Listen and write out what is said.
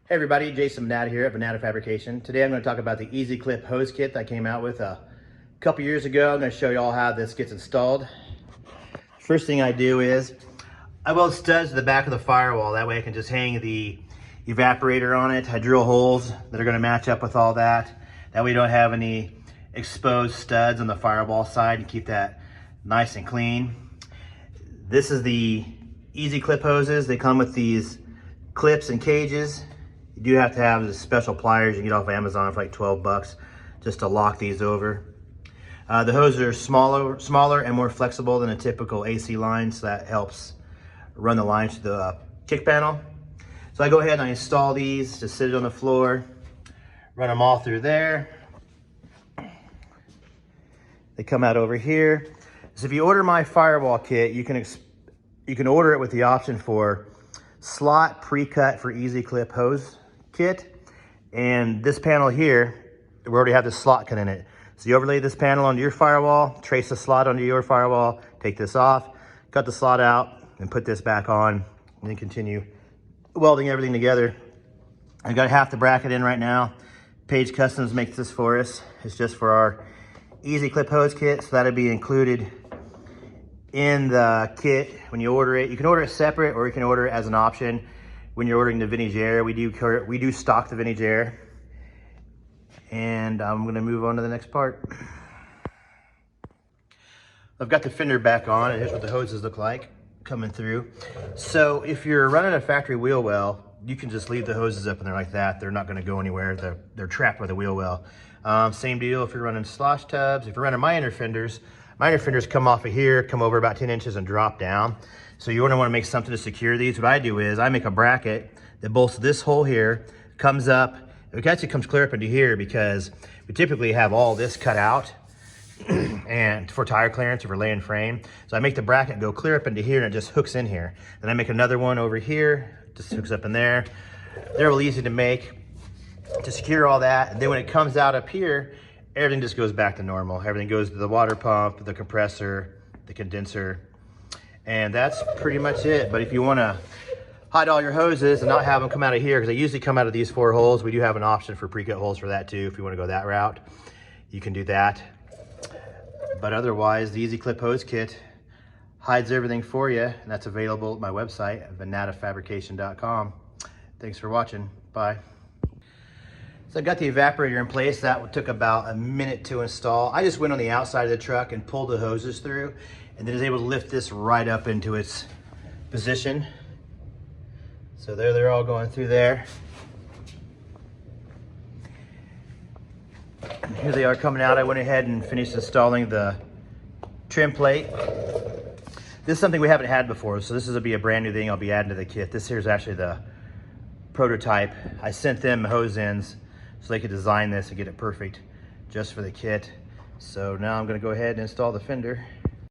Hey everybody, Jason Venata here at Venata Fabrication. Today I'm going to talk about the Easy Clip hose kit that I came out with a couple years ago. I'm going to show you all how this gets installed. First thing I do is I weld studs to the back of the firewall. That way I can just hang the evaporator on it. I drill holes that are going to match up with all that. That way you don't have any exposed studs on the firewall side and keep that nice and clean. This is the Easy Clip hoses. They come with these clips and cages. You do have to have the special pliers you can get off Amazon for like 12 bucks just to lock these over. The hoses are smaller and more flexible than a typical AC line, so that helps run the lines to the kick panel. So I go ahead and I install these, just sit it on the floor, run them all through there. They come out over here. So if you order my firewall kit, you can order it with the option for slot pre-cut for Easy Clip hose kit, and this panel here, we already have this slot cut in it. So you overlay this panel onto your firewall, trace the slot onto your firewall, take this off, cut the slot out, and put this back on, and then continue welding everything together. I got half the bracket in right now. Page Customs makes this for us. It's just for our Easy Clip hose kit, so that'll be included in the kit when you order it. You can order it separate or you can order it as an option when you're ordering the Vintage Air. We do stock the Vintage Air. And I'm gonna move on to the next part. I've got the fender back on, and here's what the hoses look like coming through. So if you're running a factory wheel well, you can just leave the hoses up in there like that. They're not gonna go anywhere. They're trapped by the wheel well. Same deal if you're running slosh tubs. If you're running minor fenders come off of here, come over about 10 inches and drop down. So you're gonna wanna make something to secure these. What I do is I make a bracket that bolts this hole here, comes up, it actually comes clear up into here because we typically have all this cut out and for tire clearance or for laying frame. So I make the bracket go clear up into here and it just hooks in here. Then I make another one over here, just hooks up in there. They're real easy to make to secure all that. And then when it comes out up here, everything just goes back to normal. Everything goes to the water pump, the compressor, the condenser, and that's pretty much it. But if you wanna hide all your hoses and not have them come out of here, because they usually come out of these 4 holes, we do have an option for pre-cut holes for that too. If you wanna go that route, you can do that. But otherwise, the Easy Clip hose kit hides everything for you, and that's available at my website, venatafabrication.com. Thanks for watching, bye. So I've got the evaporator in place. That took about a minute to install. I just went on the outside of the truck and pulled the hoses through, and then was able to lift this right up into its position. So there they're all going through there. And here they are coming out. I went ahead and finished installing the trim plate. This is something we haven't had before, so this will be a brand new thing I'll be adding to the kit. This here is actually the prototype. I sent them hose ends so they could design this and get it perfect just for the kit. So now I'm gonna go ahead and install the fender.